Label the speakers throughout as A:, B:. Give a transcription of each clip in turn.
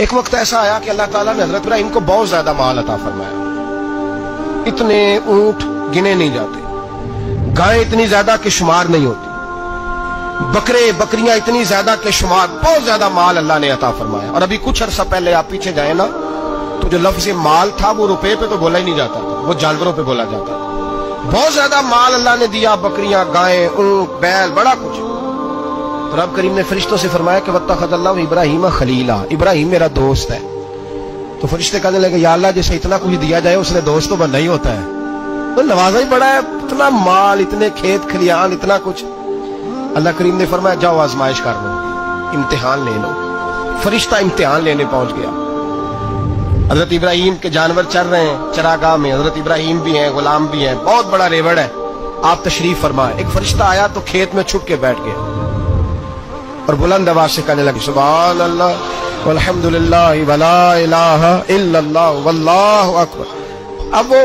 A: ایک وقت ایسا آیا کہ اللہ تعالیٰ نے حضرت ابراہیم کو بہت زیادہ مال عطا فرمایا. اتنے اونٹ گنے نہیں جاتے، گائیں اتنی زیادہ کہ شمار نہیں ہوتی، بکرے بکریاں اتنی زیادہ کہ شمار، بہت زیادہ مال اللہ نے عطا فرمایا. اور ابھی کچھ عرصہ پہلے آپ پیچھے جائیں نا تو جو لفظ مال تھا وہ روپے پہ تو بولا ہی نہیں جاتا تھا، وہ جانوروں پہ بولا جاتا تھا. بہت زیادہ مال اللہ نے دیا، بکریاں، گائیں، اونٹ، بیل، بڑا کچھ. تو رب کریم نے فرشتوں سے فرمایا کہ واتخذ اللہ ابراہیم خلیلا، ابراہیم میرا دوست ہے. تو فرشتے کہنے لگے یا اللہ جسے اتنا کچھ دیا جائے اس نے دوست تو بننا ہی ہوتا ہے، تو نوازا ہی بڑا ہے، اتنا مال، اتنے کھیت کھلیان، اتنا کچھ. اللہ کریم نے فرمایا جاؤ آزمائش کر لو، امتحان لے لو. فرشتہ امتحان لینے پہنچ گیا. حضرت ابراہیم کے جانور چر رہے ہیں چراگاہ میں، حضرت ابراہیم بھی ہیں، غلام بھی ہیں، بہت بڑا ریوڑ ہے. آپ تشریف فرمائے. ایک فرشتہ آیا تو کھیت میں چھپ کے بیٹھ گیا اور بلند آواز سے کہنے لگے سبحان اللہ والحمد للہ ولا الہ الا اللہ واللہ اکبر. اب وہ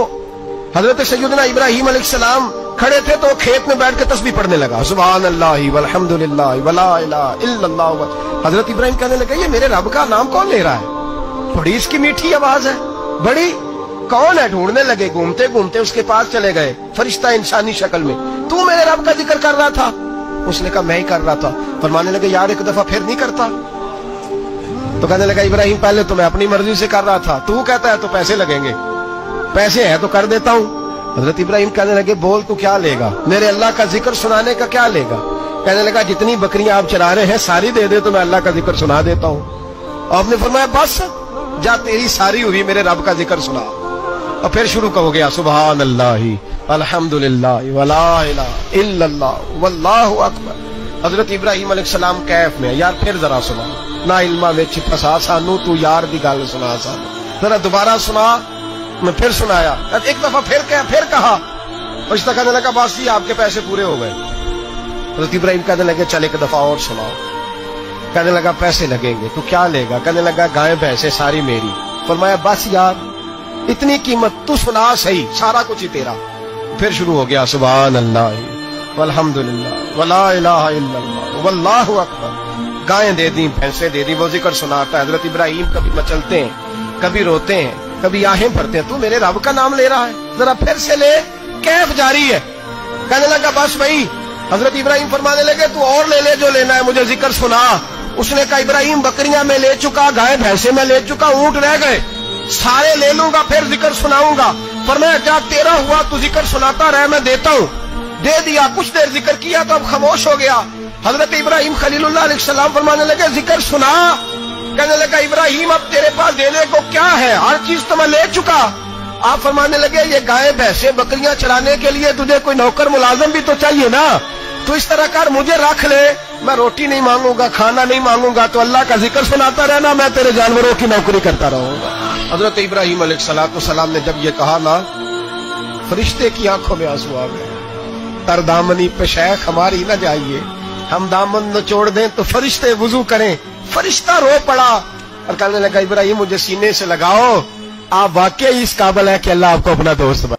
A: حضرت سیدنا ابراہیم علیہ السلام کھڑے تھے تو کھیت میں بیٹھ کے تسبیح پڑھنے لگا سبحان اللہ والحمد للہ ولا الہ الا اللہ. حضرت ابراہیم کہنے لگے یہ میرے رب کا نام کون لے رہا ہے؟ بڑی اس کی میٹھی آواز ہے، بڑی، کون ہے؟ ڈھونڈنے لگے، گھومتے گھومتے اس کے پاس چلے گئے. فرشتہ انسانی شکل میں، تو میرے رب کا ذکر کر رہا تھا؟ اس نے کہا میں ہی کر رہا تھا. فرمانے لگے یار ایک دفعہ پھر نہیں کرتا؟ تو کہنے لگا ابراہیم پہلے تو میں اپنی مرضی سے کر رہا تھا، تو کہتا ہے تو پیسے لگیں گے، پیسے ہیں تو کر دیتا ہوں. حضرت ابراہیم کہنے لگے بول تو کیا لے گا؟ میرے اللہ کا ذکر سنانے کا کیا لے گا؟ کہنے لگا جتنی بکریاں آپ چرا رہے ہیں ساری دے دے تو میں اللہ کا ذکر سنا دیتا ہوں. آپ نے فرمایا بس جا تیری ساری ہوئی، میرے رب کا ذکر سنا. اور پھر شروع ہو گیا سبحان اللہ الحمدللہ ولا الہ الا اللہ واللہ اکبر. حضرت ابراہیم علیہ السلام کیف میں یار پھر ذرا سنا، نا علما وچ پھسا سانو، تو یار دی گل سنا سانو، ذرا دوبارہ سنا. میں پھر سنایا، ایک دفعہ پھر کہا. فرشتہ کہنے لگا بس جی آپ کے پیسے پورے ہو گئے. حضرت ابراہیم کہنے لگے چل ایک دفعہ اور سناؤ. کہنے لگا پیسے لگیں گے. تو کیا لے گا؟ کہنے لگا گائیں بھینسیں ساری میری. فرمایا بس یار اتنی قیمت، تو سنا صحیح، سارا کچھ ہی تیرا. پھر شروع ہو گیا سبحان اللہ والحمدللہ ولا الہ الا اللہ واللہ اکبر. گائیں دے دی، بھینسیں دے دی، وہ ذکر سناتا ہے. حضرت ابراہیم کبھی مچلتے ہیں، کبھی روتے ہیں، کبھی آہیں بھرتے ہیں. تو میرے رب کا نام لے رہا ہے، ذرا پھر سے لے. کیف جاری ہے. کہنے لگا بس بھائی. حضرت ابراہیم فرمانے لگے تو اور لے لے جو لینا ہے، مجھے ذکر سنا. اس نے کہا ابراہیم بکریاں میں لے چکا، گائے بھینسیں میں لے چکا، اونٹ رہ گئے، سارے لے لوں گا پھر ذکر سناؤں گا. فرمایا جا تیرا ہوا تو ذکر سناتا رہ، میں دیتا ہوں. دے دیا. کچھ دیر ذکر کیا تو اب خاموش ہو گیا. حضرت ابراہیم خلیل اللہ علیہ السلام فرمانے لگے ذکر سنا. کہنے لگا ابراہیم اب تیرے پاس دینے کو کیا ہے؟ ہر چیز تو میں لے چکا. آپ فرمانے لگے یہ گائے بھینسیں بکریاں چرانے کے لیے تجھے کوئی نوکر ملازم بھی تو چاہیے نا. تو اس طرح کر مجھے رکھ لے، میں روٹی نہیں مانگوں گا، کھانا نہیں مانگوں گا، تو اللہ کا ذکر سناتا رہنا، میں تیرے جانوروں کی نوکری کرتا رہوں گا. حضرت ابراہیم علیہ السلام نے جب یہ کہا نا، فرشتے کی آنکھوں میں آنسو آ گئے. تر دامنی پہ شیخ ہماری نہ جائیے، ہم دامن نچوڑ دیں تو فرشتے وضو کریں. فرشتہ رو پڑا اور کہنے لگا ابراہیم مجھے سینے سے لگاؤ، آپ واقعی اس قابل ہے کہ اللہ آپ کو اپنا دوست بنا.